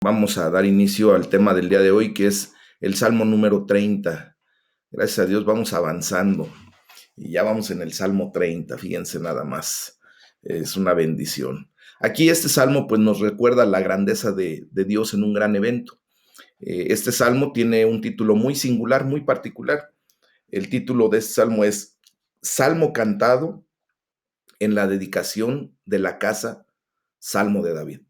Vamos a dar inicio al tema del día de hoy, que es el Salmo número 30. Gracias a Dios vamos avanzando y ya vamos en el Salmo 30, fíjense nada más. Es una bendición. Aquí este Salmo pues nos recuerda la grandeza de Dios en un gran evento. Este Salmo tiene un título muy singular, muy particular. El título de este Salmo es Salmo cantado en la dedicación de la casa, Salmo de David.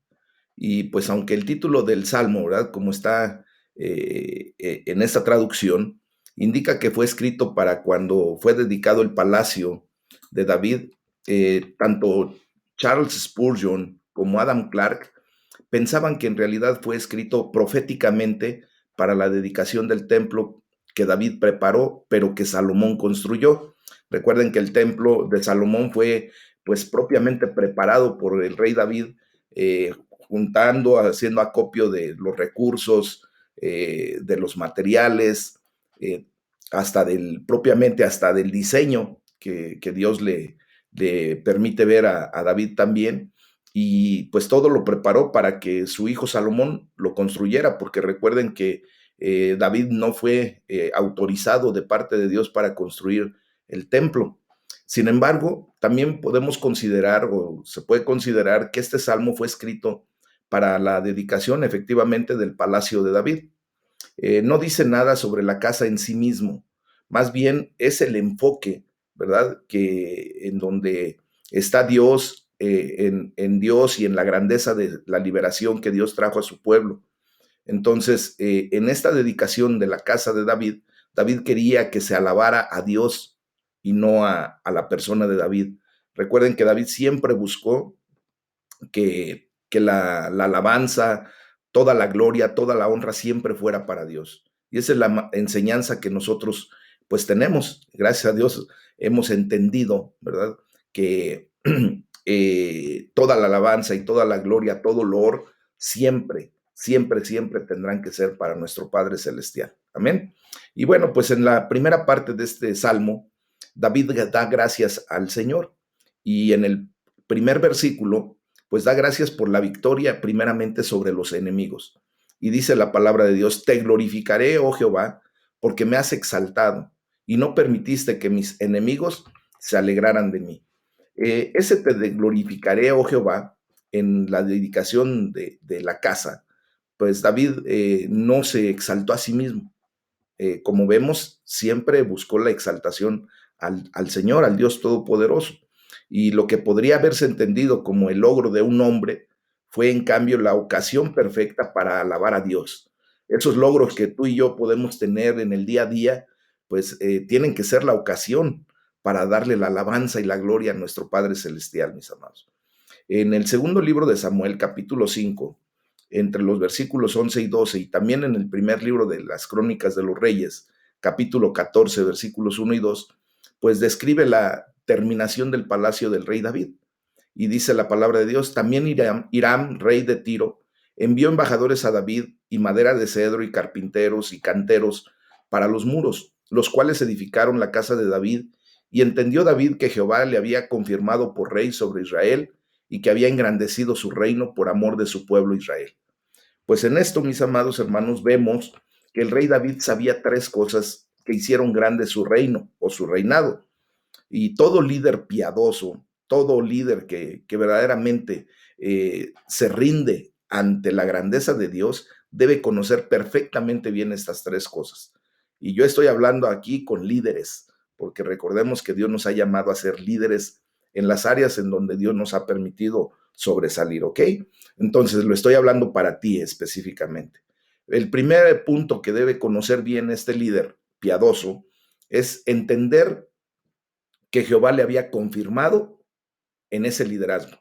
Y pues aunque el título del Salmo, ¿verdad? Como está en esta traducción, indica que fue escrito para cuando fue dedicado el palacio de David, tanto Charles Spurgeon como Adam Clarke pensaban que en realidad fue escrito proféticamente para la dedicación del templo que David preparó, pero que Salomón construyó. Recuerden que el templo de Salomón fue pues propiamente preparado por el rey David, juntando, haciendo acopio de los recursos, de los materiales, eh, propiamente hasta del diseño que Dios le permite ver a David también, y pues todo lo preparó para que su hijo Salomón lo construyera, porque recuerden que David no fue autorizado de parte de Dios para construir el templo. Sin embargo, también podemos considerar, o se puede considerar, que este salmo fue escrito para la dedicación efectivamente del palacio de David. No dice nada sobre la casa en sí mismo, más bien es el enfoque, ¿verdad? Que en donde está Dios, en Dios y en la grandeza de la liberación que Dios trajo a su pueblo. Entonces, en esta dedicación de la casa de David, David quería que se alabara a Dios y no a la persona de David. Recuerden que David siempre buscó que la alabanza, toda la gloria, toda la honra siempre fuera para Dios. Y esa es la enseñanza que nosotros pues tenemos. Gracias a Dios hemos entendido, ¿verdad? Que toda la alabanza y toda la gloria, todo loor, siempre, siempre, siempre tendrán que ser para nuestro Padre Celestial. Amén. Y bueno, pues en la primera parte de este salmo, David da gracias al Señor. Y en el primer versículo, pues da gracias por la victoria primeramente sobre los enemigos. Y dice la palabra de Dios: te glorificaré, oh Jehová, porque me has exaltado y no permitiste que mis enemigos se alegraran de mí. Ese te glorificaré, oh Jehová, en la dedicación de la casa, pues David no se exaltó a sí mismo. Como vemos, siempre buscó la exaltación al Señor, al Dios Todopoderoso. Y lo que podría haberse entendido como el logro de un hombre fue en cambio la ocasión perfecta para alabar a Dios. Esos logros que tú y yo podemos tener en el día a día, pues tienen que ser la ocasión para darle la alabanza y la gloria a nuestro Padre Celestial, mis amados. En el segundo libro de Samuel, capítulo 5, entre los versículos 11 y 12, y también en el primer libro de las Crónicas de los Reyes, capítulo 14, versículos 1 y 2, pues describe la terminación del palacio del rey David. Y dice la palabra de Dios: también Hiram, rey de Tiro, envió embajadores a David y madera de cedro y carpinteros y canteros para los muros, los cuales edificaron la casa de David. Y entendió David que Jehová le había confirmado por rey sobre Israel y que había engrandecido su reino por amor de su pueblo Israel. Pues en esto, mis amados hermanos, vemos que el rey David sabía tres cosas que hicieron grande su reino o su reinado. Y todo líder piadoso, todo líder que verdaderamente se rinde ante la grandeza de Dios, debe conocer perfectamente bien estas tres cosas. Y yo estoy hablando aquí con líderes, porque recordemos que Dios nos ha llamado a ser líderes en las áreas en donde Dios nos ha permitido sobresalir, ¿ok? Entonces lo estoy hablando para ti específicamente. El primer punto que debe conocer bien este líder piadoso es entender que Jehová le había confirmado en ese liderazgo.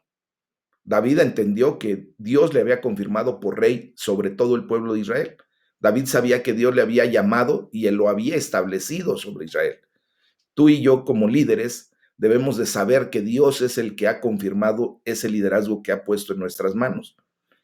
David entendió que Dios le había confirmado por rey sobre todo el pueblo de Israel. David sabía que Dios le había llamado y él lo había establecido sobre Israel. Tú y yo como líderes debemos de saber que Dios es el que ha confirmado ese liderazgo que ha puesto en nuestras manos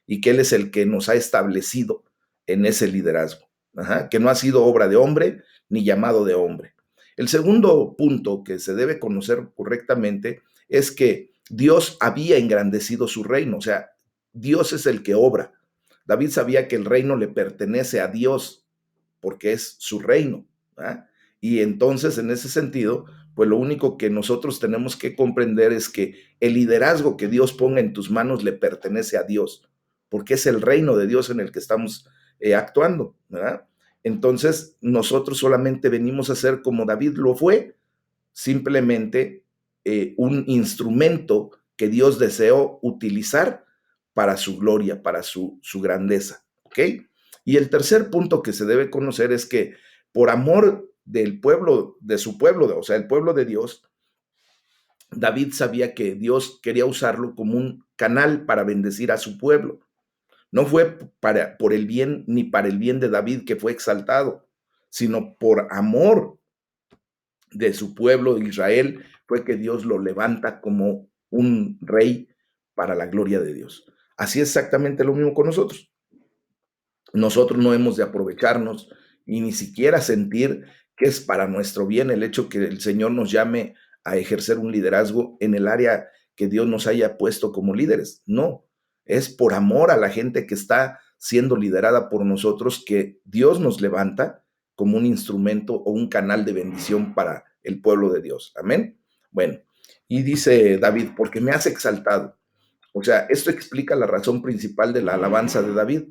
y que Él es el que nos ha establecido en ese liderazgo. Ajá, que no ha sido obra de hombre ni llamado de hombre. El segundo punto que se debe conocer correctamente es que Dios había engrandecido su reino, o sea, Dios es el que obra. David sabía que el reino le pertenece a Dios porque es su reino, ¿verdad? Y entonces, en ese sentido, pues lo único que nosotros tenemos que comprender es que el liderazgo que Dios ponga en tus manos le pertenece a Dios, porque es el reino de Dios en el que estamos actuando, ¿verdad? Entonces, nosotros solamente venimos a ser como David lo fue, simplemente un instrumento que Dios deseó utilizar para su gloria, para su grandeza, ¿ok? Y el tercer punto que se debe conocer es que por amor del pueblo, de su pueblo, o sea, el pueblo de Dios, David sabía que Dios quería usarlo como un canal para bendecir a su pueblo. No fue por el bien ni para el bien de David que fue exaltado, sino por amor de su pueblo de Israel fue que Dios lo levanta como un rey para la gloria de Dios. Así es exactamente lo mismo con nosotros. Nosotros no hemos de aprovecharnos y ni siquiera sentir que es para nuestro bien el hecho que el Señor nos llame a ejercer un liderazgo en el área que Dios nos haya puesto como líderes. No, es por amor a la gente que está siendo liderada por nosotros que Dios nos levanta como un instrumento o un canal de bendición para el pueblo de Dios. Amén. Bueno, y dice David, porque me has exaltado. O sea, esto explica la razón principal de la alabanza de David.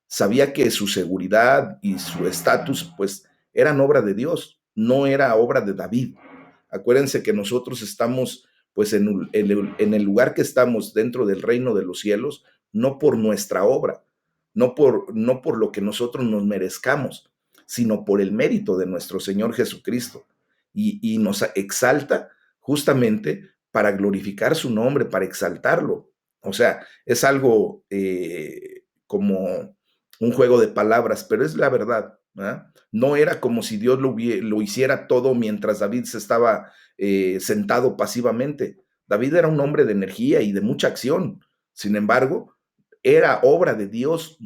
Sabía que su seguridad y su estatus, pues, eran obra de Dios, no era obra de David. Acuérdense que nosotros estamos, pues, en el lugar que estamos dentro del reino de los cielos, no por nuestra obra, no por lo que nosotros nos merezcamos, sino por el mérito de nuestro Señor Jesucristo. Y nos exalta justamente para glorificar su nombre, para exaltarlo. O sea, es algo como un juego de palabras, pero es la verdad. ¿Verdad? No era como si Dios lo hiciera todo mientras David se estaba sentado pasivamente. David era un hombre de energía y de mucha acción. Sin embargo, era obra de Dios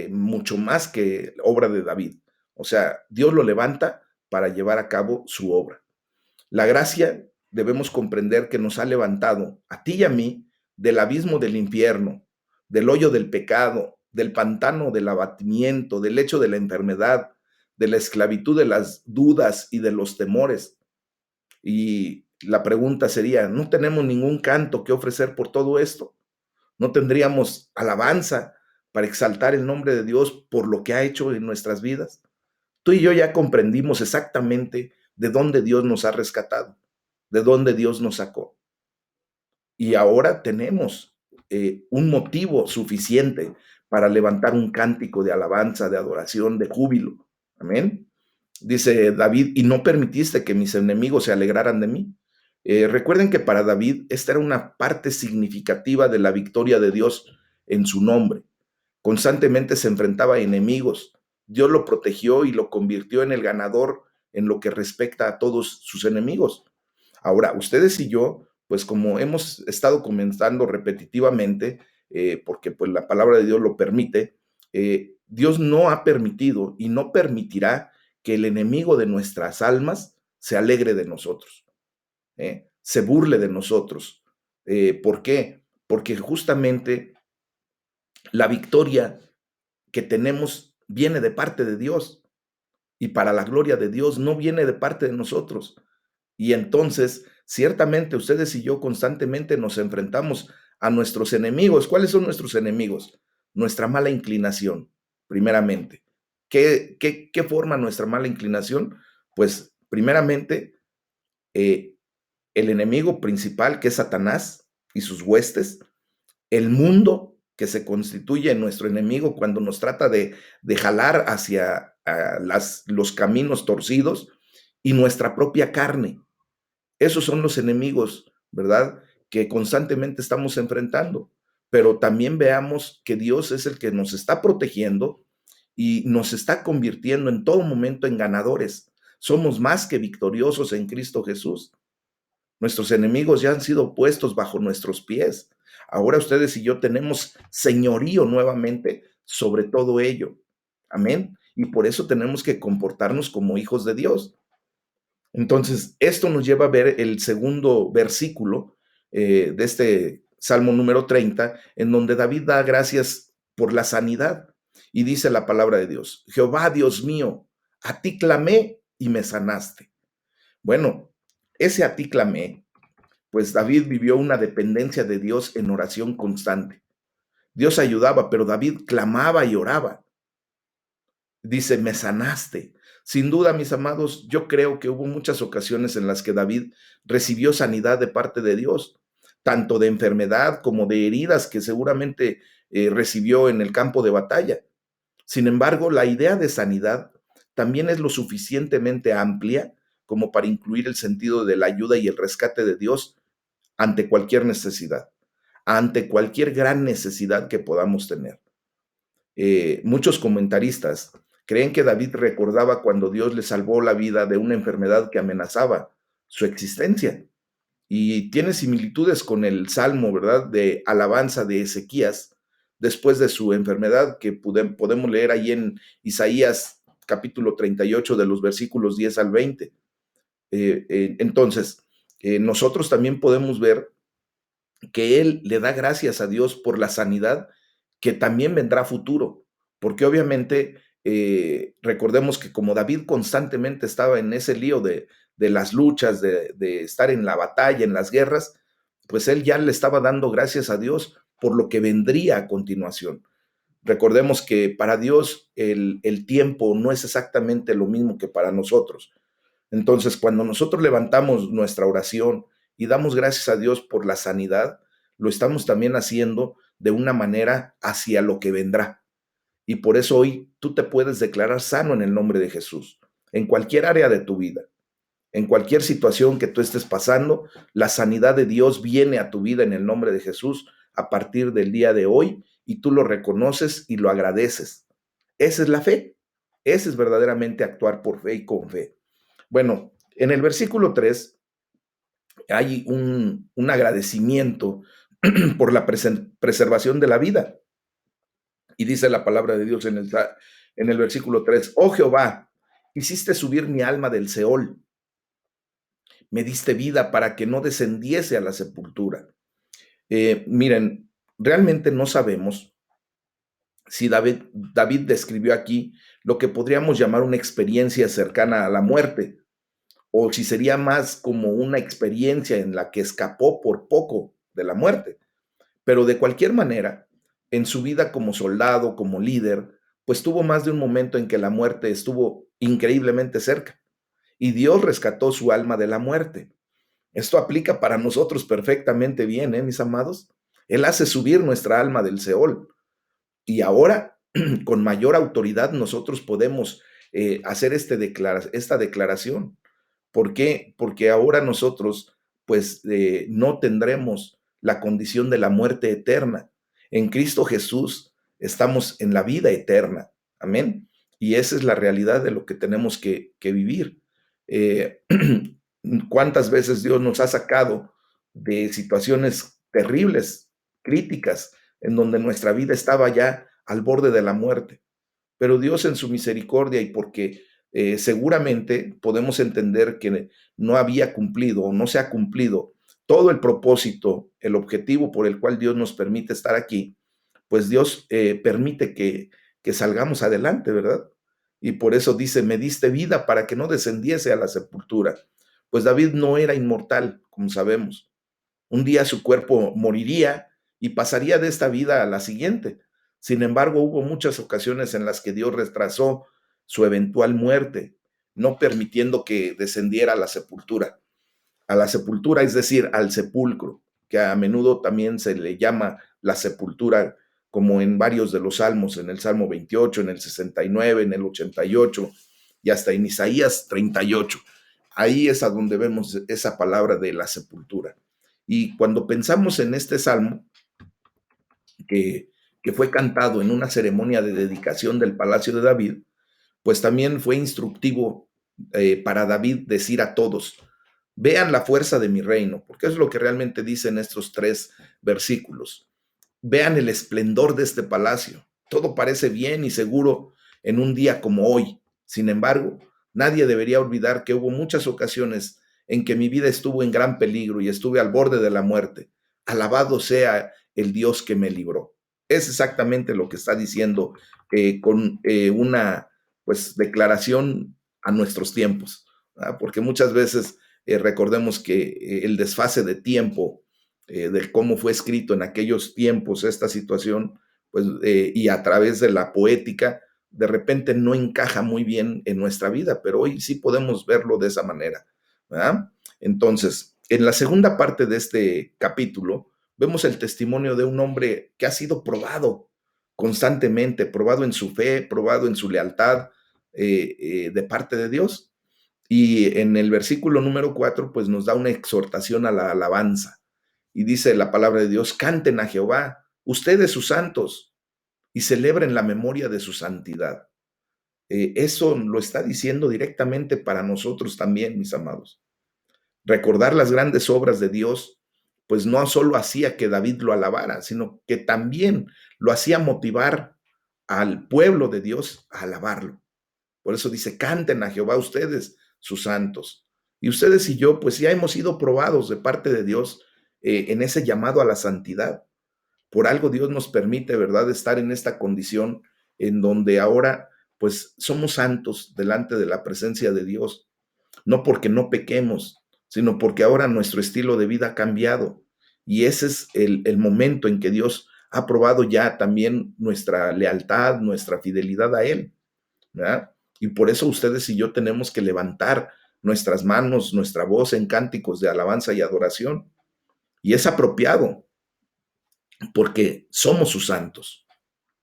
mucho más que obra de David. O sea, Dios lo levanta para llevar a cabo su obra. La gracia debemos comprender que nos ha levantado a ti y a mí del abismo del infierno, del hoyo del pecado, del pantano del abatimiento, del lecho de la enfermedad, de la esclavitud de las dudas y de los temores. Y la pregunta sería, ¿no tenemos ningún canto que ofrecer por todo esto? ¿No tendríamos alabanza para exaltar el nombre de Dios por lo que ha hecho en nuestras vidas? Tú y yo ya comprendimos exactamente de dónde Dios nos ha rescatado, de dónde Dios nos sacó. Y ahora tenemos un motivo suficiente para levantar un cántico de alabanza, de adoración, de júbilo. Amén. Dice David, y no permitiste que mis enemigos se alegraran de mí. Recuerden que para David esta era una parte significativa de la victoria de Dios en su nombre. Constantemente se enfrentaba a enemigos. Dios lo protegió y lo convirtió en el ganador en lo que respecta a todos sus enemigos. Ahora, ustedes y yo, pues como hemos estado comentando repetitivamente, porque pues la palabra de Dios lo permite, Dios no ha permitido y no permitirá que el enemigo de nuestras almas se alegre de nosotros, se burle de nosotros. ¿Por qué? Porque justamente la victoria que tenemos viene de parte de Dios y para la gloria de Dios no viene de parte de nosotros. Y entonces, ciertamente ustedes y yo constantemente nos enfrentamos a nuestros enemigos. ¿Cuáles son nuestros enemigos? Nuestra mala inclinación, primeramente. ¿Qué forma nuestra mala inclinación? Pues primeramente, eh, el enemigo principal, que es Satanás y sus huestes, el mundo que se constituye en nuestro enemigo cuando nos trata de jalar hacia los caminos torcidos, y nuestra propia carne. Esos son los enemigos, ¿verdad? Que constantemente estamos enfrentando. Pero también veamos que Dios es el que nos está protegiendo y nos está convirtiendo en todo momento en ganadores. Somos más que victoriosos en Cristo Jesús. Nuestros enemigos ya han sido puestos bajo nuestros pies. Ahora ustedes y yo tenemos señorío nuevamente sobre todo ello. Amén. Y por eso tenemos que comportarnos como hijos de Dios. Entonces, esto nos lleva a ver el segundo versículo de este Salmo número 30, en donde David da gracias por la sanidad. Y dice la palabra de Dios: Jehová, Dios mío, a ti clamé y me sanaste. Bueno, ese a ti clamé, pues David vivió una dependencia de Dios en oración constante. Dios ayudaba, pero David clamaba y oraba. Dice, me sanaste. Sin duda, mis amados, yo creo que hubo muchas ocasiones en las que David recibió sanidad de parte de Dios, tanto de enfermedad como de heridas que seguramente recibió en el campo de batalla. Sin embargo, la idea de sanidad también es lo suficientemente amplia como para incluir el sentido de la ayuda y el rescate de Dios ante cualquier necesidad, ante cualquier gran necesidad que podamos tener. Muchos comentaristas creen que David recordaba cuando Dios le salvó la vida de una enfermedad que amenazaba su existencia. Y tiene similitudes con el salmo, ¿verdad?, de alabanza de Ezequías después de su enfermedad, que podemos leer ahí en Isaías capítulo 38 de los versículos 10 al 20. Entonces, nosotros también podemos ver que él le da gracias a Dios por la sanidad que también vendrá a futuro, porque obviamente recordemos que como David constantemente estaba en ese lío de las luchas, de estar en la batalla, en las guerras, pues él ya le estaba dando gracias a Dios por lo que vendría a continuación. Recordemos que para Dios el tiempo no es exactamente lo mismo que para nosotros. Entonces, cuando nosotros levantamos nuestra oración y damos gracias a Dios por la sanidad, lo estamos también haciendo de una manera hacia lo que vendrá. Y por eso hoy tú te puedes declarar sano en el nombre de Jesús, en cualquier área de tu vida, en cualquier situación que tú estés pasando, la sanidad de Dios viene a tu vida en el nombre de Jesús a partir del día de hoy y tú lo reconoces y lo agradeces. Esa es la fe. Ese es verdaderamente actuar por fe y con fe. Bueno, en el versículo 3 hay un agradecimiento por la preservación de la vida. Y dice la palabra de Dios en el versículo 3: oh Jehová, hiciste subir mi alma del Seol, me diste vida para que no descendiese a la sepultura. Miren, realmente no sabemos si David describió aquí lo que podríamos llamar una experiencia cercana a la muerte, o si sería más como una experiencia en la que escapó por poco de la muerte. Pero de cualquier manera, en su vida como soldado, como líder, pues tuvo más de un momento en que la muerte estuvo increíblemente cerca y Dios rescató su alma de la muerte. Esto aplica para nosotros perfectamente bien, mis amados. Él hace subir nuestra alma del Seol y ahora, con mayor autoridad, nosotros podemos hacer esta declaración. ¿Por qué? Porque ahora nosotros, pues, no tendremos la condición de la muerte eterna. En Cristo Jesús estamos en la vida eterna. Amén. Y esa es la realidad de lo que tenemos que vivir. Eh, ¿Cuántas veces Dios nos ha sacado de situaciones terribles, críticas, en donde nuestra vida estaba ya al borde de la muerte? Pero Dios en su misericordia y porque seguramente podemos entender que no había cumplido o no se ha cumplido todo el propósito, el objetivo por el cual Dios nos permite estar aquí, pues Dios permite que salgamos adelante, ¿verdad? Y por eso dice, me diste vida para que no descendiese a la sepultura. Pues David no era inmortal, como sabemos. Un día su cuerpo moriría y pasaría de esta vida a la siguiente. Sin embargo, hubo muchas ocasiones en las que Dios retrasó su eventual muerte, no permitiendo que descendiera a la sepultura, es decir, al sepulcro, que a menudo también se le llama la sepultura, como en varios de los salmos, en el Salmo 28, en el 69, en el 88 y hasta en Isaías 38. Ahí es a donde vemos esa palabra de la sepultura. Y cuando pensamos en este salmo, que, que fue cantado en una ceremonia de dedicación del Palacio de David, pues también fue instructivo para David decir a todos, vean la fuerza de mi reino, porque es lo que realmente dicen estos 3 versículos. Vean el esplendor de este palacio. Todo parece bien y seguro en un día como hoy. Sin embargo, nadie debería olvidar que hubo muchas ocasiones en que mi vida estuvo en gran peligro y estuve al borde de la muerte. Alabado sea el Dios que me libró. Es exactamente lo que está diciendo con una pues, declaración a nuestros tiempos, ¿verdad? Porque muchas veces recordemos que el desfase de tiempo de cómo fue escrito en aquellos tiempos esta situación, pues, y a través de la poética, de repente no encaja muy bien en nuestra vida, pero hoy sí podemos verlo de esa manera, ¿verdad? Entonces, en la segunda parte de este capítulo, vemos el testimonio de un hombre que ha sido probado constantemente, probado en su fe, probado en su lealtad de parte de Dios. Y en el versículo número 4, pues nos da una exhortación a la alabanza. Y dice la palabra de Dios, canten a Jehová, ustedes sus santos, y celebren la memoria de su santidad. Eso lo está diciendo directamente para nosotros también, mis amados. Recordar las grandes obras de Dios, pues no solo hacía que David lo alabara, sino que también lo hacía motivar al pueblo de Dios a alabarlo. Por eso dice, canten a Jehová ustedes, sus santos. Y ustedes y yo, pues ya hemos sido probados de parte de Dios en ese llamado a la santidad. Por algo Dios nos permite, ¿verdad?, estar en esta condición en donde ahora, pues somos santos delante de la presencia de Dios, no porque no pequemos, sino porque ahora nuestro estilo de vida ha cambiado. Y ese es el momento en que Dios ha probado ya también nuestra lealtad, nuestra fidelidad a Él, ¿verdad? Y por eso ustedes y yo tenemos que levantar nuestras manos, nuestra voz en cánticos de alabanza y adoración. Y es apropiado porque somos sus santos.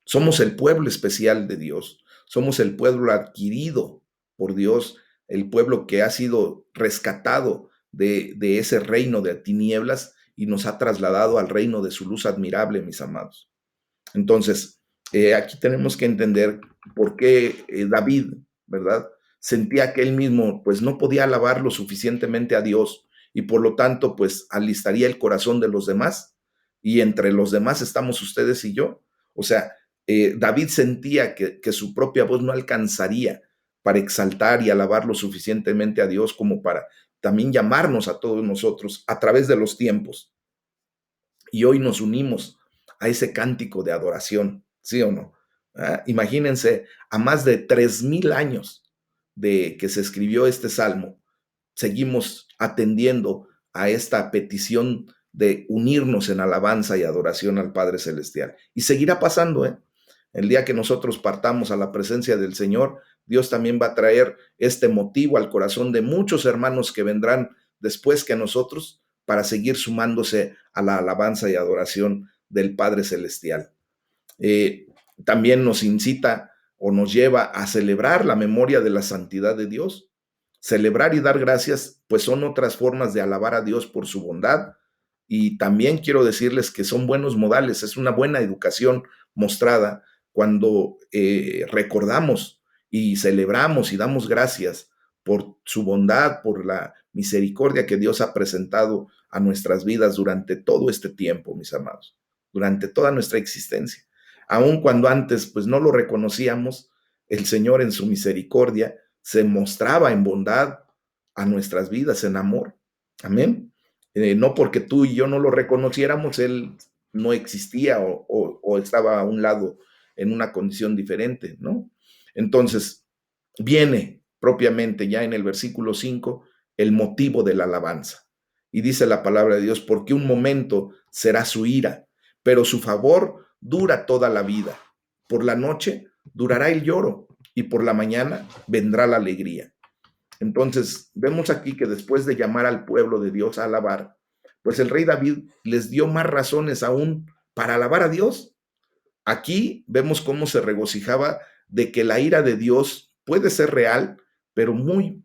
Somos el pueblo especial de Dios. Somos el pueblo adquirido por Dios, el pueblo que ha sido rescatado de ese reino de tinieblas y nos ha trasladado al reino de su luz admirable, mis amados. Entonces, aquí tenemos que entender por qué David, ¿verdad? Sentía que él mismo, pues, no podía alabar lo suficientemente a Dios y por lo tanto, pues, alistaría el corazón de los demás y entre los demás estamos ustedes y yo. O sea, David sentía que su propia voz no alcanzaría para exaltar y alabar lo suficientemente a Dios como para también llamarnos a todos nosotros a través de los tiempos. Y hoy nos unimos a ese cántico de adoración, ¿sí o no? ¿Ah? Imagínense, a más de 3000 años de que se escribió este salmo, seguimos atendiendo a esta petición de unirnos en alabanza y adoración al Padre Celestial. Y seguirá pasando, ¿eh? El día que nosotros partamos a la presencia del Señor, Dios también va a traer este motivo al corazón de muchos hermanos que vendrán después que nosotros para seguir sumándose a la alabanza y adoración del Padre Celestial. Eh, También nos incita o nos lleva a celebrar la memoria de la santidad de Dios. Celebrar y dar gracias, pues son otras formas de alabar a Dios por su bondad. Y también quiero decirles que son buenos modales, es una buena educación mostrada cuando recordamos y celebramos y damos gracias por su bondad, por la misericordia que Dios ha presentado a nuestras vidas durante todo este tiempo, mis amados, durante toda nuestra existencia. Aun cuando antes pues no lo reconocíamos, el Señor en su misericordia se mostraba en bondad a nuestras vidas, en amor. Amén. No porque tú y yo no lo reconociéramos, Él no existía o estaba a un lado en una condición diferente, ¿no? Entonces, viene propiamente ya en el versículo 5 el motivo de la alabanza. Y dice la palabra de Dios, porque un momento será su ira, pero su favor dura toda la vida. Por la noche durará el lloro y por la mañana vendrá la alegría. Entonces, vemos aquí que después de llamar al pueblo de Dios a alabar, pues el rey David les dio más razones aún para alabar a Dios. Aquí vemos cómo se regocijaba de que la ira de Dios puede ser real, pero muy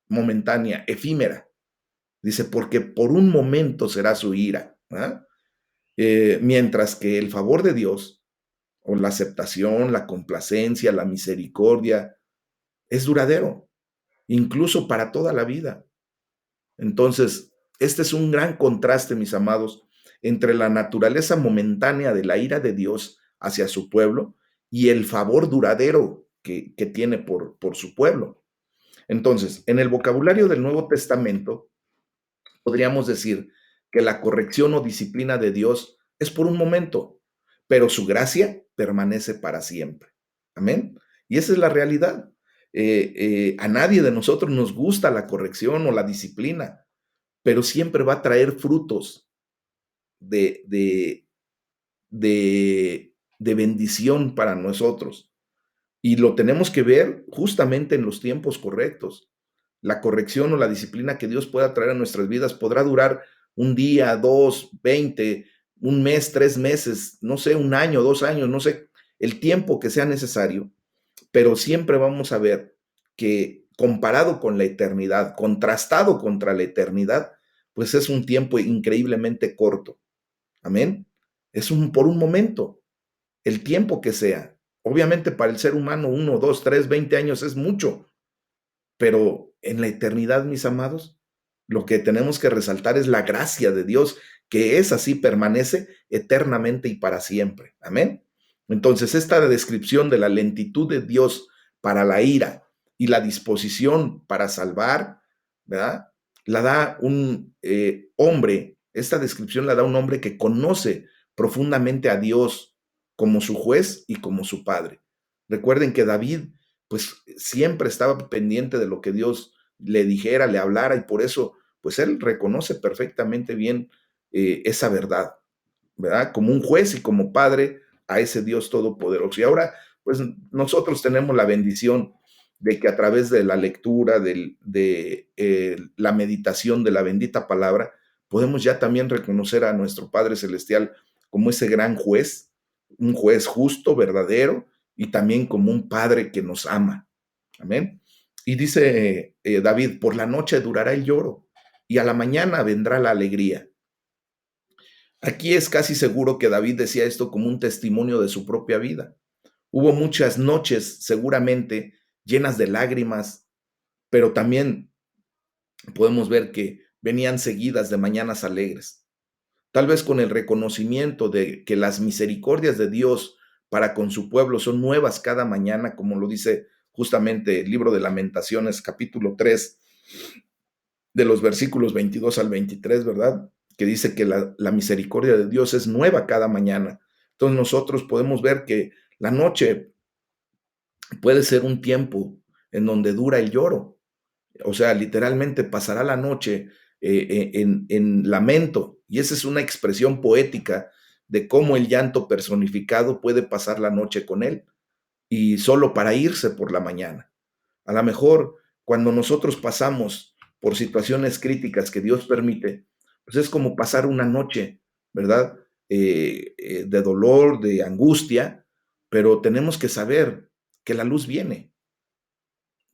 momentánea, efímera. Dice, porque por un momento será su ira, ¿ah? Mientras que el favor de Dios, o la aceptación, la complacencia, la misericordia, es duradero, incluso para toda la vida. Entonces, este es un gran contraste, mis amados, entre la naturaleza momentánea de la ira de Dios hacia su pueblo y el favor duradero que tiene por su pueblo. Entonces, en el vocabulario del Nuevo Testamento, podríamos decir que la corrección o disciplina de Dios es por un momento, pero su gracia permanece para siempre. Amén. Y esa es la realidad. A nadie de nosotros nos gusta la corrección o la disciplina, pero siempre va a traer frutos de, de, de bendición para nosotros. Y lo tenemos que ver justamente en los tiempos correctos. La corrección o la disciplina que Dios pueda traer a nuestras vidas podrá durar un día, dos, 20, un mes, 3 meses, no sé, un año, 2 años, no sé, el tiempo que sea necesario, pero siempre vamos a ver que comparado con la eternidad, contrastado contra la eternidad, pues es un tiempo increíblemente corto. Amén. Es por un momento, el tiempo que sea. Obviamente para el ser humano, 1, 2, 3, 20 años es mucho, pero en la eternidad, mis amados, lo que tenemos que resaltar es la gracia de Dios, que es así, permanece eternamente y para siempre. Amén. Entonces, esta descripción de la lentitud de Dios para la ira y la disposición para salvar, ¿verdad? La da un hombre, esta descripción la da un hombre que conoce profundamente a Dios como su juez y como su padre. Recuerden que David pues siempre estaba pendiente de lo que Dios le dijera, le hablara, y por eso, pues él reconoce perfectamente bien esa verdad, ¿verdad? Como un juez y como padre a ese Dios todopoderoso. Y ahora, pues nosotros tenemos la bendición de que a través de la lectura, la meditación de la bendita palabra, podemos ya también reconocer a nuestro Padre Celestial como ese gran juez, un juez justo, verdadero, y también como un Padre que nos ama. Amén. Y dice David, por la noche durará el lloro y a la mañana vendrá la alegría. Aquí es casi seguro que David decía esto como un testimonio de su propia vida. Hubo muchas noches seguramente llenas de lágrimas, pero también podemos ver que venían seguidas de mañanas alegres. Tal vez con el reconocimiento de que las misericordias de Dios para con su pueblo son nuevas cada mañana, como lo dice justamente el libro de Lamentaciones, capítulo 3, de los versículos 22 al 23, ¿verdad? Que dice que la misericordia de Dios es nueva cada mañana. Entonces nosotros podemos ver que la noche puede ser un tiempo en donde dura el lloro. O sea, literalmente pasará la noche en lamento. Y esa es una expresión poética de cómo el llanto personificado puede pasar la noche con él y solo para irse por la mañana. A lo mejor cuando nosotros pasamos por situaciones críticas que Dios permite, pues es como pasar una noche, ¿verdad? De dolor, de angustia, pero tenemos que saber que la luz viene,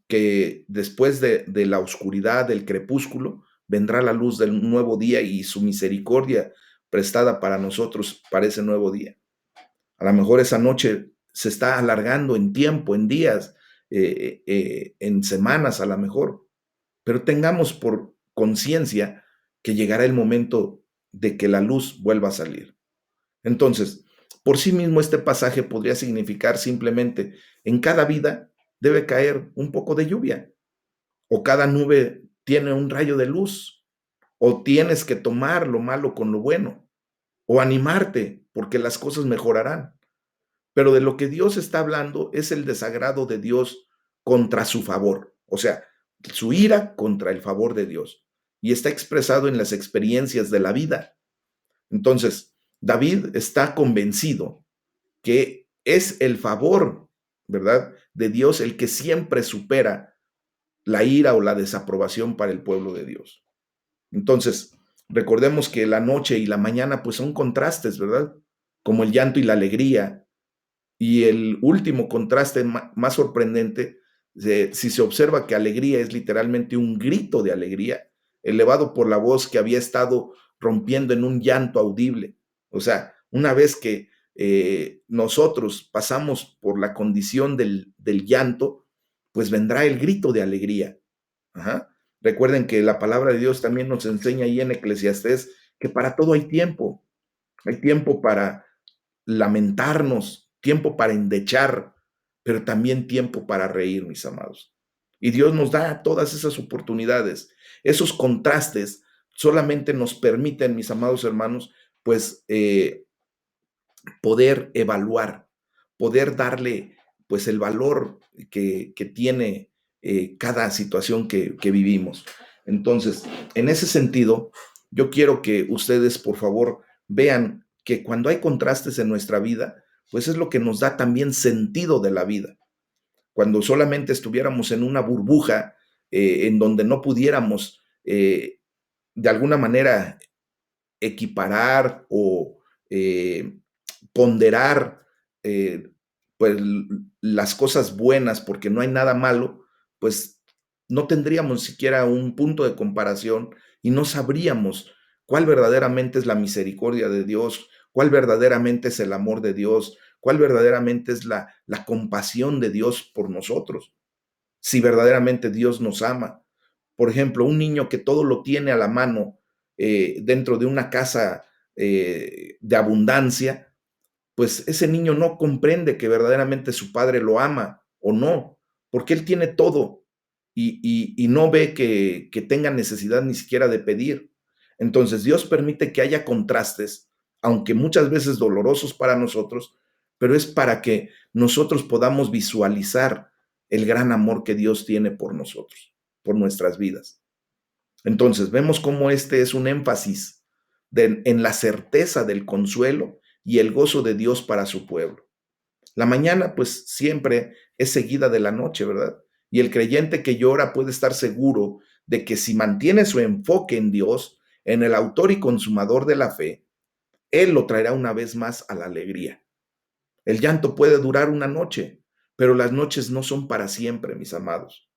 que después de la oscuridad, del crepúsculo, vendrá la luz del nuevo día y su misericordia prestada para nosotros para ese nuevo día. A lo mejor esa noche se está alargando en tiempo, en días, en semanas a lo mejor, pero tengamos por conciencia que llegará el momento de que la luz vuelva a salir. Entonces, por sí mismo este pasaje podría significar simplemente en cada vida debe caer un poco de lluvia, o cada nube tiene un rayo de luz, o tienes que tomar lo malo con lo bueno, o animarte porque las cosas mejorarán. Pero de lo que Dios está hablando es el desagrado de Dios contra su favor, o sea, su ira contra el favor de Dios. Y está expresado en las experiencias de la vida. Entonces, David está convencido que es el favor, ¿verdad?, de Dios el que siempre supera la ira o la desaprobación para el pueblo de Dios. Entonces, recordemos que la noche y la mañana pues son contrastes, ¿verdad? Como el llanto y la alegría, y el último contraste más sorprendente, si se observa que alegría es literalmente un grito de alegría, elevado por la voz que había estado rompiendo en un llanto audible. O sea, una vez que nosotros pasamos por la condición del llanto, pues vendrá el grito de alegría. Ajá. Recuerden que la palabra de Dios también nos enseña ahí en Eclesiastés que para todo hay tiempo. Hay tiempo para lamentarnos, tiempo para endechar, pero también tiempo para reír, mis amados. Y Dios nos da todas esas oportunidades. Esos contrastes solamente nos permiten, mis amados hermanos, pues poder evaluar, poder darle pues el valor que tiene cada situación que vivimos. Entonces, en ese sentido, yo quiero que ustedes, por favor, vean que cuando hay contrastes en nuestra vida, pues es lo que nos da también sentido de la vida. Cuando solamente estuviéramos en una burbuja en donde no pudiéramos de alguna manera equiparar o ponderar eh, pues, las cosas buenas porque no hay nada malo, pues no tendríamos siquiera un punto de comparación y no sabríamos cuál verdaderamente es la misericordia de Dios, cuál verdaderamente es el amor de Dios, cuál verdaderamente es la compasión de Dios por nosotros, si verdaderamente Dios nos ama. Por ejemplo, un niño que todo lo tiene a la mano dentro de una casa de abundancia, pues ese niño no comprende que verdaderamente su padre lo ama o no, porque él tiene todo y no ve que tenga necesidad ni siquiera de pedir. Entonces Dios permite que haya contrastes, aunque muchas veces dolorosos para nosotros, pero es para que nosotros podamos visualizar el gran amor que Dios tiene por nosotros, por nuestras vidas. Entonces vemos cómo este es un énfasis en la certeza del consuelo y el gozo de Dios para su pueblo. La mañana pues siempre es seguida de la noche, ¿verdad? Y el creyente que llora puede estar seguro de que si mantiene su enfoque en Dios, en el autor y consumador de la fe, Él lo traerá una vez más a la alegría. El llanto puede durar una noche, pero las noches no son para siempre, mis amados.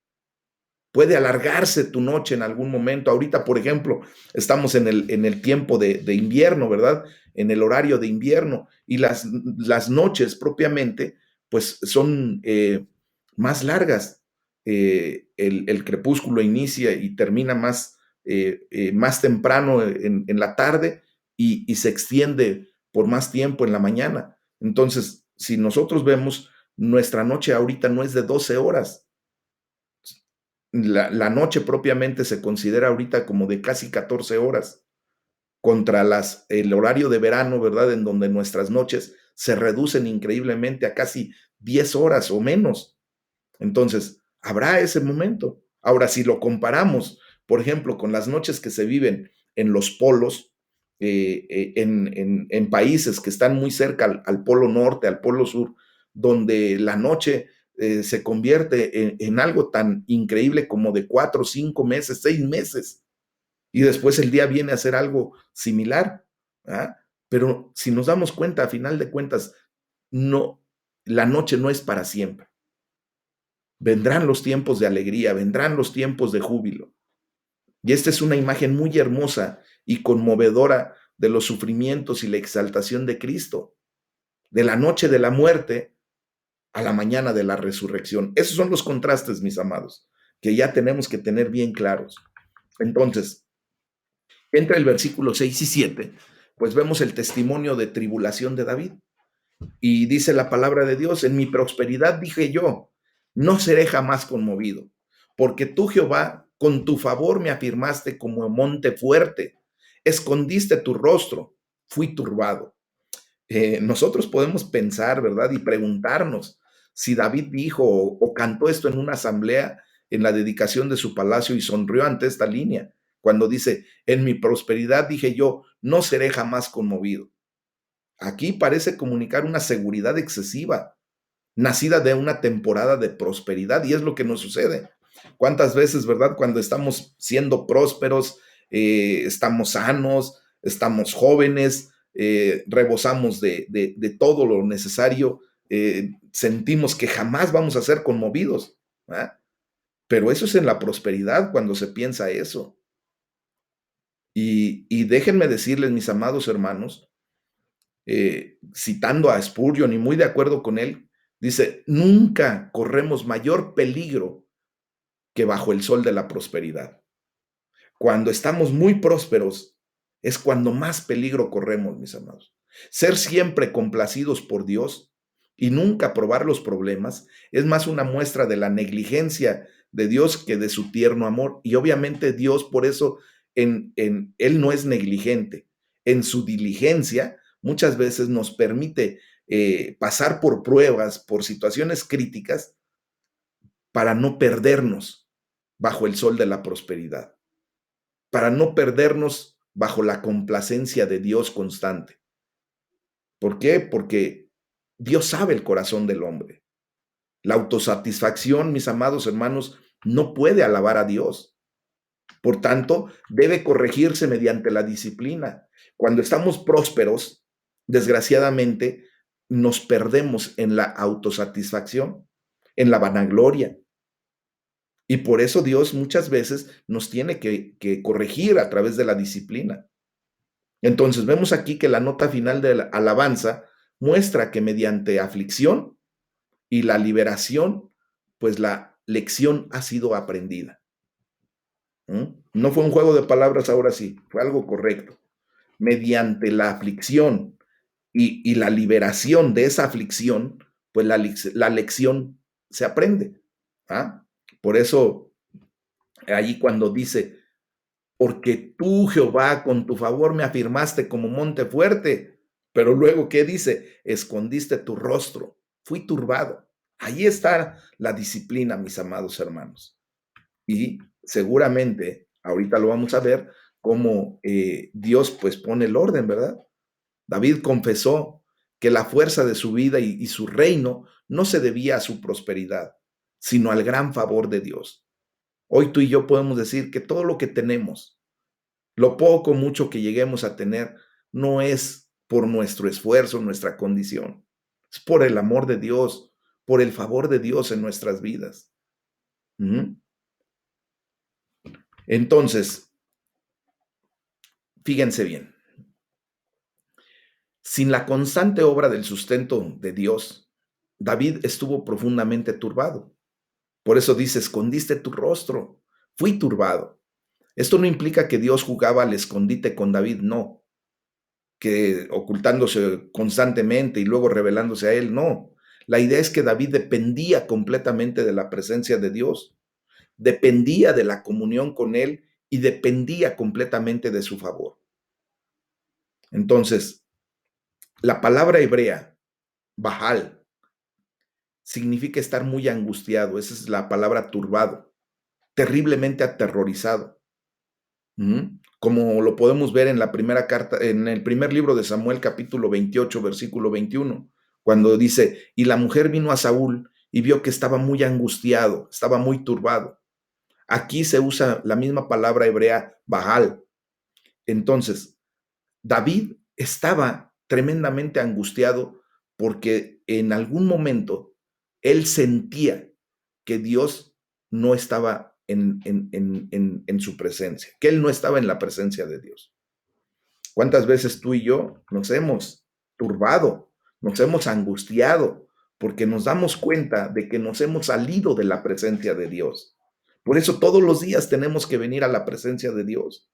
Puede alargarse tu noche en algún momento. Ahorita, por ejemplo, estamos en el tiempo de invierno, ¿verdad? En el horario de invierno y las noches propiamente, pues son más largas. El crepúsculo inicia y termina más temprano en la tarde y se extiende por más tiempo en la mañana. Entonces, si nosotros vemos, nuestra noche ahorita no es de 12 horas, la noche propiamente se considera ahorita como de casi 14 horas contra el horario de verano, ¿verdad? En donde nuestras noches se reducen increíblemente a casi 10 horas o menos. Entonces, habrá ese momento. Ahora, si lo comparamos, por ejemplo, con las noches que se viven en los polos, en países que están muy cerca al polo norte, al polo sur, donde la noche se convierte en algo tan increíble como de 4, 5 meses, 6 meses, y después el día viene a ser algo similar. ¿Ah? Pero si nos damos cuenta, a final de cuentas, no, la noche no es para siempre. Vendrán los tiempos de alegría, vendrán los tiempos de júbilo. Y esta es una imagen muy hermosa y conmovedora de los sufrimientos y la exaltación de Cristo, de la noche de la muerte a la mañana de la resurrección. Esos son los contrastes, mis amados, que ya tenemos que tener bien claros. Entonces, entre el versículo 6 y 7, pues vemos el testimonio de tribulación de David. Y dice la palabra de Dios: en mi prosperidad dije yo, no seré jamás conmovido, porque tú, Jehová, con tu favor me afirmaste como monte fuerte, escondiste tu rostro, fui turbado. Nosotros podemos pensar, ¿verdad? Y preguntarnos si David dijo o cantó esto en una asamblea en la dedicación de su palacio y sonrió ante esta línea, cuando dice, en mi prosperidad dije yo, no seré jamás conmovido. Aquí parece comunicar una seguridad excesiva, nacida de una temporada de prosperidad, y es lo que nos sucede. ¿Cuántas veces, verdad? Cuando estamos siendo prósperos, estamos sanos, estamos jóvenes, rebosamos de todo lo necesario, sentimos que jamás vamos a ser conmovidos, ¿verdad? Pero eso es en la prosperidad cuando se piensa eso. Y déjenme decirles, mis amados hermanos, citando a Spurgeon y muy de acuerdo con él, dice, nunca corremos mayor peligro que bajo el sol de la prosperidad. Cuando estamos muy prósperos es cuando más peligro corremos, mis amados. Ser siempre complacidos por Dios y nunca probar los problemas es más una muestra de la negligencia de Dios que de su tierno amor. Y obviamente Dios por eso Él no es negligente. En su diligencia muchas veces nos permite pasar por pruebas, por situaciones críticas, para no perdernos bajo el sol de la prosperidad, para no perdernos bajo la complacencia de Dios constante. ¿Por qué? Porque Dios sabe el corazón del hombre. La autosatisfacción, mis amados hermanos, no puede alabar a Dios. Por tanto, debe corregirse mediante la disciplina. Cuando estamos prósperos, desgraciadamente, nos perdemos en la autosatisfacción, en la vanagloria. Y por eso Dios muchas veces nos tiene que corregir a través de la disciplina. Entonces, vemos aquí que la nota final de la alabanza muestra que mediante aflicción y la liberación, pues la lección ha sido aprendida. No fue un juego de palabras, ahora sí, fue algo correcto. Mediante la aflicción y la liberación de esa aflicción, pues la lección se aprende. ¿Ah? Por eso, allí cuando dice, porque tú, Jehová, con tu favor me afirmaste como monte fuerte, pero luego, ¿qué dice? Escondiste tu rostro, fui turbado. Ahí está la disciplina, mis amados hermanos. Y seguramente, ahorita lo vamos a ver, cómo Dios pues pone el orden, ¿verdad? David confesó que la fuerza de su vida y su reino no se debía a su prosperidad, sino al gran favor de Dios. Hoy tú y yo podemos decir que todo lo que tenemos, lo poco o mucho que lleguemos a tener, no es por nuestro esfuerzo, nuestra condición. Es por el amor de Dios, por el favor de Dios en nuestras vidas. ¿Mm? Entonces, fíjense bien. Sin la constante obra del sustento de Dios, David estuvo profundamente turbado. Por eso dice, escondiste tu rostro, fui turbado. Esto no implica que Dios jugaba al escondite con David, no, que ocultándose constantemente y luego revelándose a él, no. La idea es que David dependía completamente de la presencia de Dios, dependía de la comunión con él y dependía completamente de su favor. Entonces, la palabra hebrea, Baal, significa estar muy angustiado, esa es la palabra turbado, terriblemente aterrorizado. Como lo podemos ver en la primera carta, en el primer libro de Samuel, capítulo 28, versículo 21, cuando dice, y la mujer vino a Saúl y vio que estaba muy angustiado, estaba muy turbado. Aquí se usa la misma palabra hebrea, Baal. Entonces, David estaba tremendamente angustiado porque en algún momento él sentía que Dios no estaba en su presencia, que él no estaba en la presencia de Dios. ¿Cuántas veces tú y yo nos hemos turbado, nos hemos angustiado, porque nos damos cuenta de que nos hemos salido de la presencia de Dios? Por eso todos los días tenemos que venir a la presencia de Dios,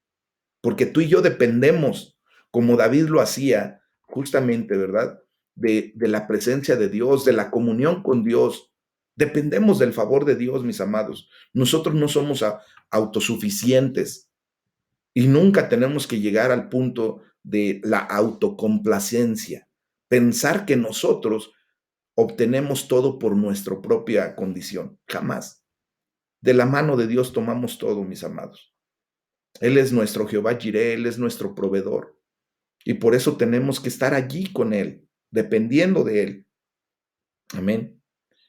porque tú y yo dependemos, como David lo hacía, justamente, ¿verdad? De la presencia de Dios, de la comunión con Dios. Dependemos del favor de Dios, mis amados. Nosotros no somos autosuficientes y nunca tenemos que llegar al punto de la autocomplacencia. Pensar que nosotros obtenemos todo por nuestra propia condición. Jamás. De la mano de Dios tomamos todo, mis amados. Él es nuestro Jehová Jireh, Él es nuestro proveedor. Y por eso tenemos que estar allí con Él, dependiendo de Él. Amén.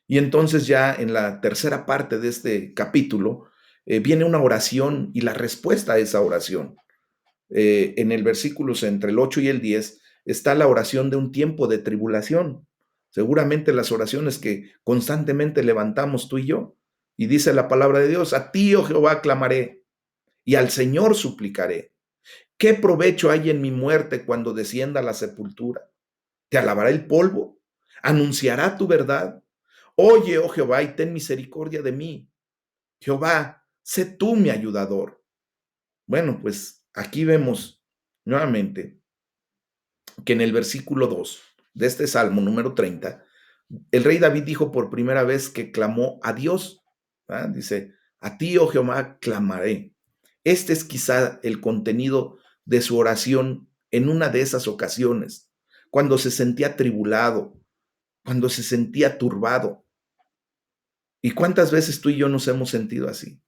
Y entonces ya en la tercera parte de este capítulo viene una oración y la respuesta a esa oración. En el versículos entre el 8 y el 10 está la oración de un tiempo de tribulación. Seguramente las oraciones que constantemente levantamos tú y yo. Y dice la palabra de Dios, a ti, oh Jehová, clamaré y al Señor suplicaré. ¿Qué provecho hay en mi muerte cuando descienda a la sepultura? ¿Te alabará el polvo? ¿Anunciará tu verdad? Oye, oh Jehová, y ten misericordia de mí. Jehová, sé tú mi ayudador. Bueno, pues aquí vemos nuevamente que en el versículo 2 de este Salmo número 30, el rey David dijo por primera vez que clamó a Dios. ¿Ah? Dice, a ti, oh Jehová, clamaré. Este es quizá el contenido de su oración en una de esas ocasiones. cuando se sentía atribulado, cuando se sentía turbado. ¿Y cuántas veces tú y yo nos hemos sentido así?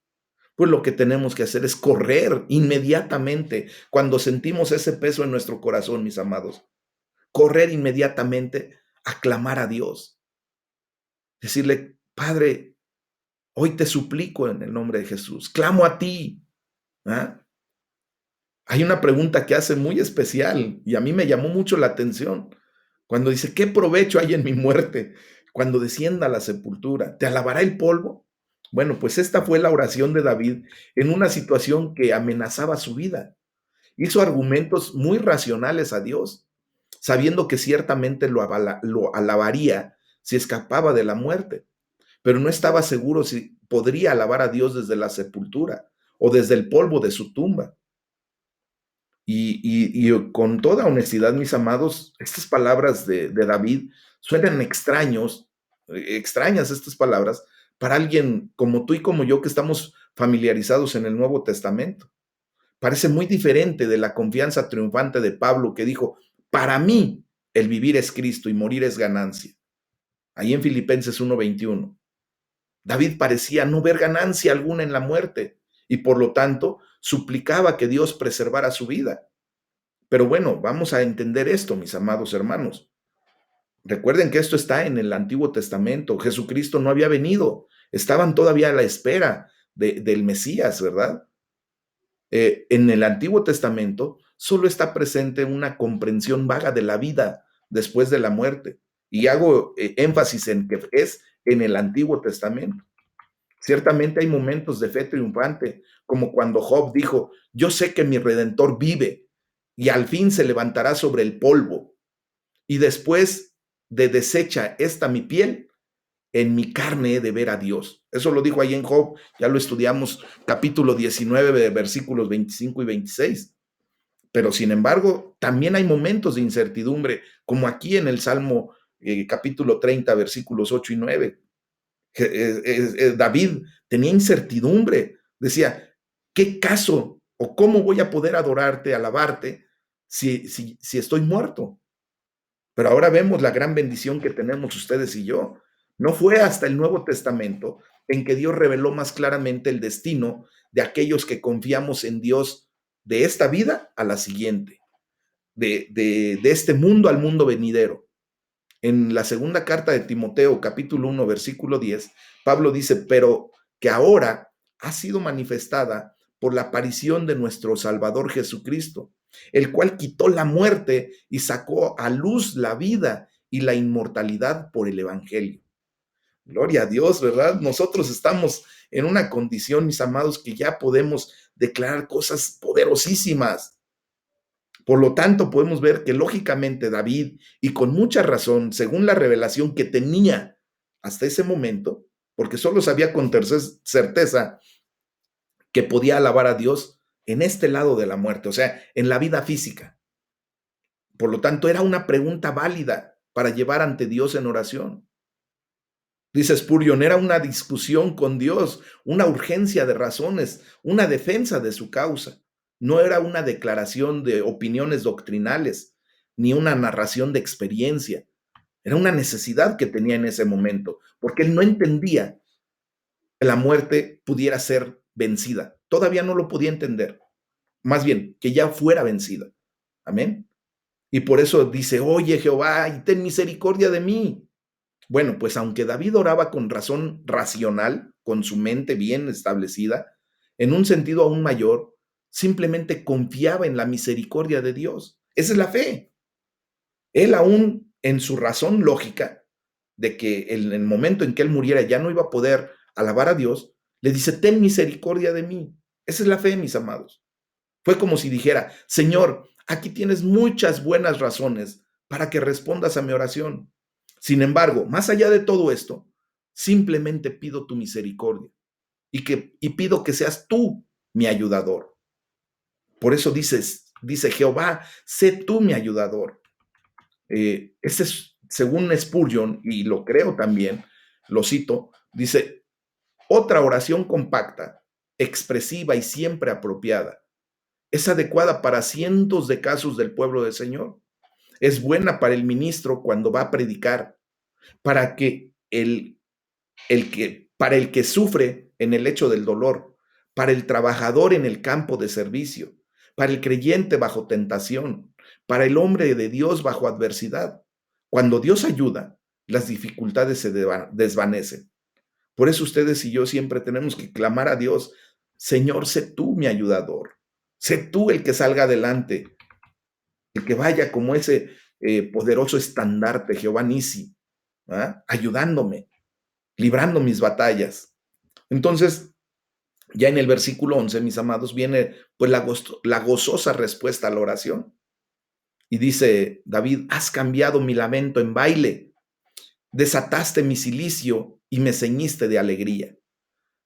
Pues lo que tenemos que hacer es correr inmediatamente cuando sentimos ese peso en nuestro corazón, mis amados. Correr inmediatamente a clamar a Dios. Decirle, Padre, hoy te suplico en el nombre de Jesús, clamo a ti. ¿Ah? Hay una pregunta que hace muy especial y a mí me llamó mucho la atención cuando dice, ¿qué provecho hay en mi muerte cuando descienda a la sepultura? ¿Te alabará el polvo? Bueno, pues esta fue la oración de David en una situación que amenazaba su vida. Hizo argumentos muy racionales a Dios, sabiendo que ciertamente lo alabaría si escapaba de la muerte, pero no estaba seguro si podría alabar a Dios desde la sepultura o desde el polvo de su tumba. Y con toda honestidad, mis amados, estas palabras de David suenan extrañas estas palabras para alguien como tú y como yo que estamos familiarizados en el Nuevo Testamento. Parece muy diferente de la confianza triunfante de Pablo que dijo, para mí el vivir es Cristo y morir es ganancia. Ahí en Filipenses 1:21. David parecía no ver ganancia alguna en la muerte y por lo tanto suplicaba que Dios preservara su vida. Pero bueno, vamos a entender esto, mis amados hermanos. Recuerden que esto está en el Antiguo Testamento. Jesucristo no había venido. Estaban todavía a la espera del Mesías, ¿verdad? En el Antiguo Testamento solo está presente una comprensión vaga de la vida después de la muerte. Y hago énfasis en que es en el Antiguo Testamento. Ciertamente hay momentos de fe triunfante, como cuando Job dijo, yo sé que mi Redentor vive y al fin se levantará sobre el polvo. Y después de deshecha esta mi piel, en mi carne he de ver a Dios. Eso lo dijo ahí en Job, ya lo estudiamos, capítulo 19, versículos 25 y 26. Pero sin embargo, también hay momentos de incertidumbre, como aquí en el Salmo capítulo 30, versículos 8 y 9. David tenía incertidumbre, decía, ¿qué caso o cómo voy a poder adorarte, alabarte, si estoy muerto? Pero ahora vemos la gran bendición que tenemos ustedes y yo. No fue hasta el Nuevo Testamento en que Dios reveló más claramente el destino de aquellos que confiamos en Dios de esta vida a la siguiente, de este mundo al mundo venidero. En la segunda carta de Timoteo, capítulo 1, versículo 10, Pablo dice, pero que ahora ha sido manifestada por la aparición de nuestro Salvador Jesucristo, el cual quitó la muerte y sacó a luz la vida y la inmortalidad por el Evangelio. Gloria a Dios, ¿verdad? Nosotros estamos en una condición, mis amados, que ya podemos declarar cosas poderosísimas. Por lo tanto, podemos ver que lógicamente David, y con mucha razón, según la revelación que tenía hasta ese momento, porque solo sabía con certeza que podía alabar a Dios en este lado de la muerte, o sea, en la vida física. Por lo tanto, era una pregunta válida para llevar ante Dios en oración. Dice Spurgeon, era una discusión con Dios, una urgencia de razones, una defensa de su causa. No era una declaración de opiniones doctrinales, ni una narración de experiencia. Era una necesidad que tenía en ese momento, porque él no entendía que la muerte pudiera ser vencida. Todavía no lo podía entender. Más bien, que ya fuera vencida. Amén. Y por eso dice, oye Jehová, y ten misericordia de mí. Bueno, pues aunque David oraba con razón racional, con su mente bien establecida, en un sentido aún mayor, simplemente confiaba en la misericordia de Dios. Esa es la fe. Él aún en su razón lógica de que en el momento en que él muriera ya no iba a poder alabar a Dios, le dice, ten misericordia de mí. Esa es la fe, mis amados. Fue como si dijera, Señor, aquí tienes muchas buenas razones para que respondas a mi oración. Sin embargo, más allá de todo esto, simplemente pido tu misericordia y pido que seas tú mi ayudador. Por eso dice Jehová, sé tú mi ayudador. Este es, según Spurgeon, y lo creo también, lo cito, dice, otra oración compacta, expresiva y siempre apropiada, es adecuada para cientos de casos del pueblo del Señor. es buena para el ministro cuando va a predicar, para que para el que sufre en el hecho del dolor, para el trabajador en el campo de servicio, para el creyente bajo tentación, para el hombre de Dios bajo adversidad. Cuando Dios ayuda, las dificultades se desvanecen. Por eso ustedes y yo siempre tenemos que clamar a Dios: Señor, sé tú mi ayudador, sé tú el que salga adelante, el que vaya como ese poderoso estandarte, Jehová Nisi, ¿ah? Ayudándome, librando mis batallas. Entonces, ya en el versículo 11, mis amados, viene pues la gozosa respuesta a la oración. Y dice David: has cambiado mi lamento en baile, desataste mi cilicio y me ceñiste de alegría.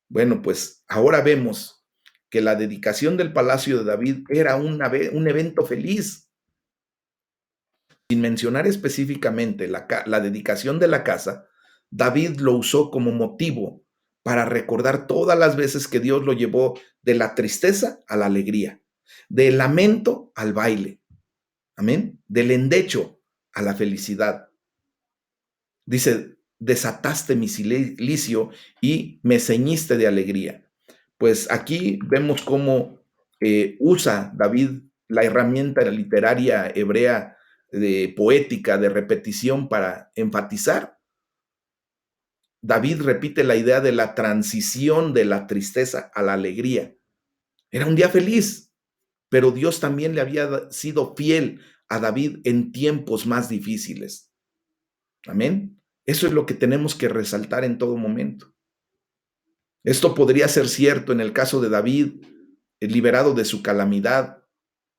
Bueno, pues ahora vemos que la dedicación del palacio de David era un evento feliz. Sin mencionar específicamente la dedicación de la casa, David lo usó como motivo para recordar todas las veces que Dios lo llevó de la tristeza a la alegría, del lamento al baile, amén, del endecho a la felicidad. Dice: desataste mi cilicio y me ceñiste de alegría. Pues aquí vemos cómo usa David la herramienta literaria hebrea de poética, de repetición, para enfatizar. David repite la idea de la transición de la tristeza a la alegría. Era un día feliz, pero Dios también le había sido fiel a David en tiempos más difíciles. Amén. Eso es lo que tenemos que resaltar en todo momento. Esto podría ser cierto en el caso de David, liberado de su calamidad,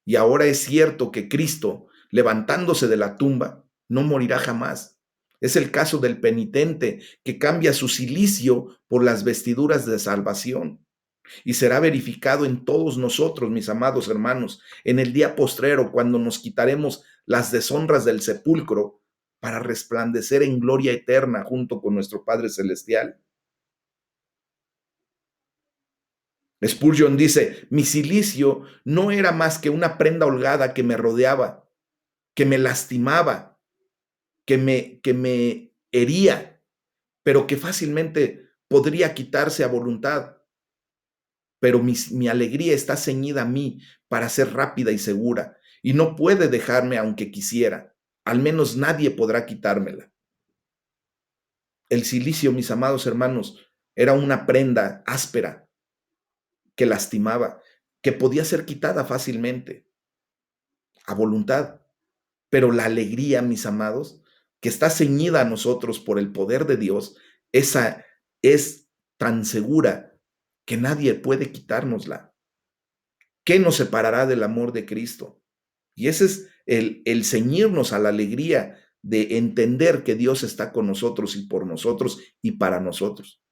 y ahora es cierto que Cristo, levantándose de la tumba, no morirá jamás. Es el caso del penitente que cambia su cilicio por las vestiduras de salvación. Y será verificado en todos nosotros, mis amados hermanos, en el día postrero, cuando nos quitaremos las deshonras del sepulcro para resplandecer en gloria eterna junto con nuestro Padre Celestial. Spurgeon dice: mi cilicio no era más que una prenda holgada que me rodeaba, que me lastimaba, que me hería, pero que fácilmente podría quitarse a voluntad. Pero mi alegría está ceñida a mí para ser rápida y segura, y no puede dejarme aunque quisiera. Al menos nadie podrá quitármela. El cilicio, mis amados hermanos, era una prenda áspera que lastimaba, que podía ser quitada fácilmente, a voluntad. Pero la alegría, mis amados, que está ceñida a nosotros por el poder de Dios, esa es tan segura que nadie puede quitárnosla. ¿Qué nos separará del amor de Cristo? Y ese es el ceñirnos a la alegría de entender que Dios está con nosotros y por nosotros y para nosotros.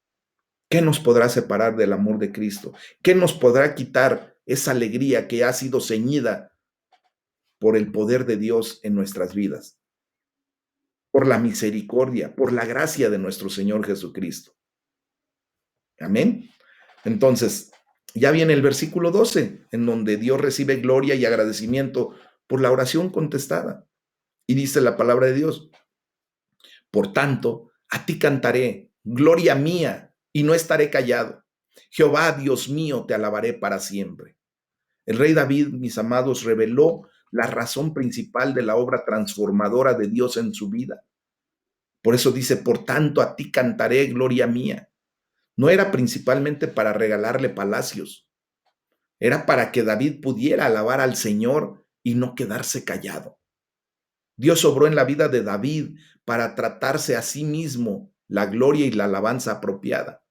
¿Qué nos podrá separar del amor de Cristo? ¿Qué nos podrá quitar esa alegría que ha sido ceñida por el poder de Dios en nuestras vidas? Por la misericordia, por la gracia de nuestro Señor Jesucristo. Amén. Entonces, ya viene el versículo 12, en donde Dios recibe gloria y agradecimiento por la oración contestada. Y dice la palabra de Dios: por tanto, a ti cantaré, gloria mía, y no estaré callado. Jehová, Dios mío, te alabaré para siempre. El rey David, mis amados, reveló la razón principal de la obra transformadora de Dios en su vida. Por eso dice: por tanto, a ti cantaré, gloria mía. No era principalmente para regalarle palacios, era para que David pudiera alabar al Señor y no quedarse callado. Dios obró en la vida de David para tratarse a sí mismo la gloria y la alabanza apropiada,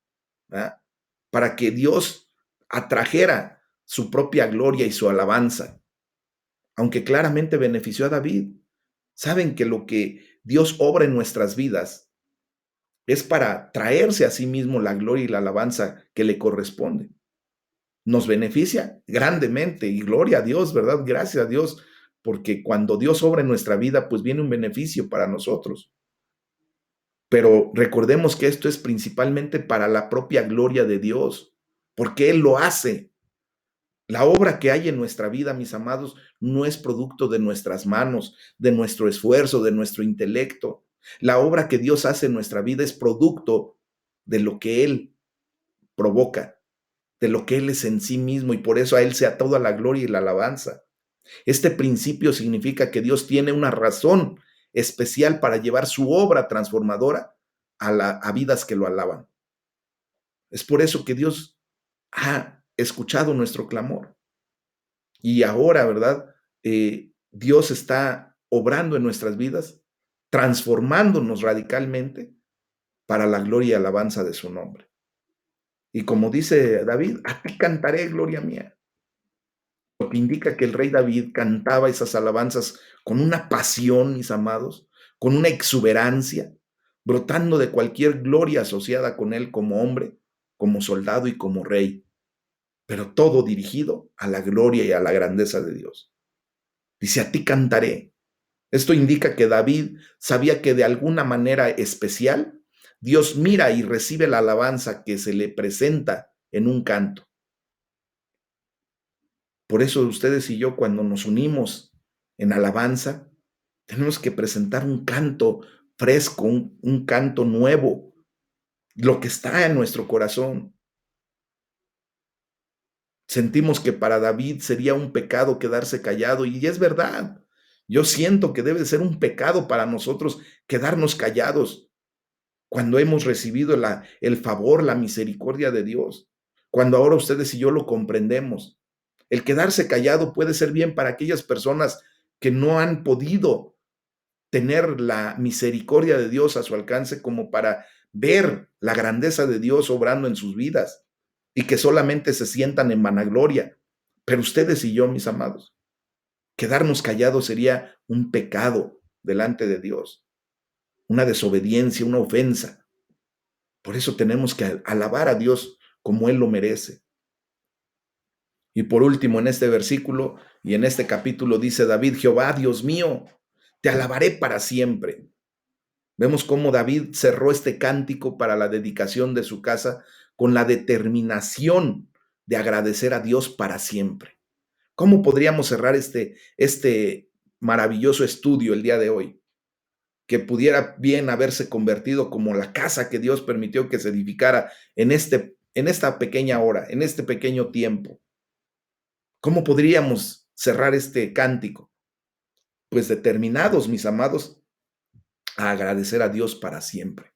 ¿verdad? Para que Dios atrajera su propia gloria y su alabanza, aunque claramente benefició a David. Saben que lo que Dios obra en nuestras vidas es para traerse a sí mismo la gloria y la alabanza que le corresponde. Nos beneficia grandemente y gloria a Dios, ¿verdad? Gracias a Dios, porque cuando Dios obra en nuestra vida, pues viene un beneficio para nosotros. Pero recordemos que esto es principalmente para la propia gloria de Dios, porque Él lo hace La obra que hay en nuestra vida, mis amados, no es producto de nuestras manos, de nuestro esfuerzo, de nuestro intelecto. La obra que Dios hace en nuestra vida es producto de lo que Él provoca, de lo que Él es en sí mismo, y por eso a Él sea toda la gloria y la alabanza. Este principio significa que Dios tiene una razón especial para llevar su obra transformadora a vidas que lo alaban. Es por eso que Dios ha escuchado nuestro clamor. Y ahora, ¿verdad? Dios está obrando en nuestras vidas, transformándonos radicalmente para la gloria y alabanza de su nombre. Y como dice David, a ti cantaré, gloria mía. Lo que indica que el rey David cantaba esas alabanzas con una pasión, mis amados, con una exuberancia, brotando de cualquier gloria asociada con él como hombre, como soldado y como rey, pero todo dirigido a la gloria y a la grandeza de Dios. Dice, a ti cantaré. Esto indica que David sabía que de alguna manera especial Dios mira y recibe la alabanza que se le presenta en un canto. Por eso ustedes y yo, cuando nos unimos en alabanza, tenemos que presentar un canto fresco, un canto nuevo, lo que está en nuestro corazón. Sentimos que para David sería un pecado quedarse callado, y es verdad. Yo siento que debe ser un pecado para nosotros quedarnos callados cuando hemos recibido el favor, la misericordia de Dios, cuando ahora ustedes y yo lo comprendemos. El quedarse callado puede ser bien para aquellas personas que no han podido tener la misericordia de Dios a su alcance como para ver la grandeza de Dios obrando en sus vidas y que solamente se sientan en vanagloria. Pero ustedes y yo, mis amados, quedarnos callados sería un pecado delante de Dios, una desobediencia, una ofensa. Por eso tenemos que alabar a Dios como Él lo merece. Y por último, en este versículo y en este capítulo dice David, Jehová, Dios mío, te alabaré para siempre. Vemos cómo David cerró este cántico para la dedicación de su casa con la determinación de agradecer a Dios para siempre. ¿Cómo podríamos cerrar este maravilloso estudio el día de hoy? Que pudiera bien haberse convertido como la casa que Dios permitió que se edificara en esta pequeña hora, en este pequeño tiempo. ¿Cómo podríamos cerrar este cántico? Pues determinados, mis amados, a agradecer a Dios para siempre.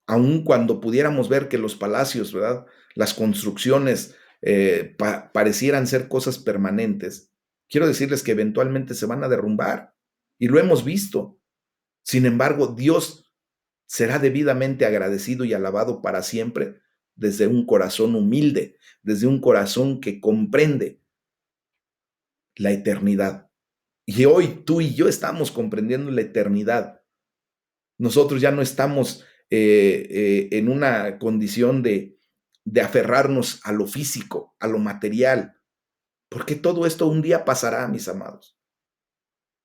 Aun cuando pudiéramos ver que los palacios, ¿verdad? Las construcciones parecieran ser cosas permanentes, quiero decirles que eventualmente se van a derrumbar y lo hemos visto. Sin embargo, Dios será debidamente agradecido y alabado para siempre desde un corazón humilde, desde un corazón que comprende la eternidad. Y hoy tú y yo estamos comprendiendo la eternidad. Nosotros ya no estamos en una condición de aferrarnos a lo físico, a lo material, porque todo esto un día pasará, mis amados.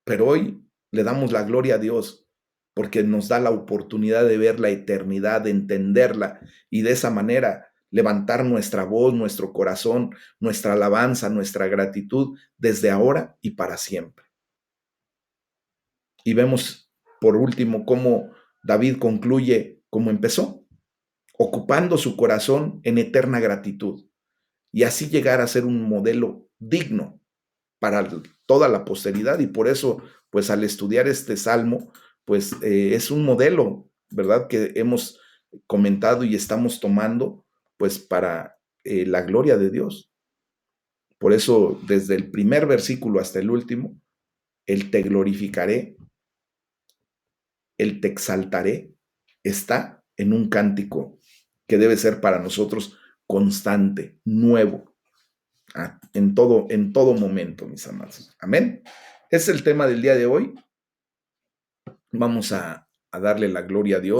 Pero hoy le damos la gloria a Dios porque nos da la oportunidad de ver la eternidad, de entenderla y de esa manera levantar nuestra voz, nuestro corazón, nuestra alabanza, nuestra gratitud desde ahora y para siempre. Y vemos por último cómo David concluye como empezó, ocupando su corazón en eterna gratitud y así llegar a ser un modelo digno para toda la posteridad. Y por eso, pues al estudiar este salmo, pues es un modelo, ¿verdad? Que hemos comentado y estamos tomando, pues para la gloria de Dios. Por eso, desde el primer versículo hasta el último, el te glorificaré, el te exaltaré, está en un cántico que debe ser para nosotros constante, nuevo, en todo momento, mis amados. Amén. Es el tema del día de hoy. Vamos a darle la gloria a Dios.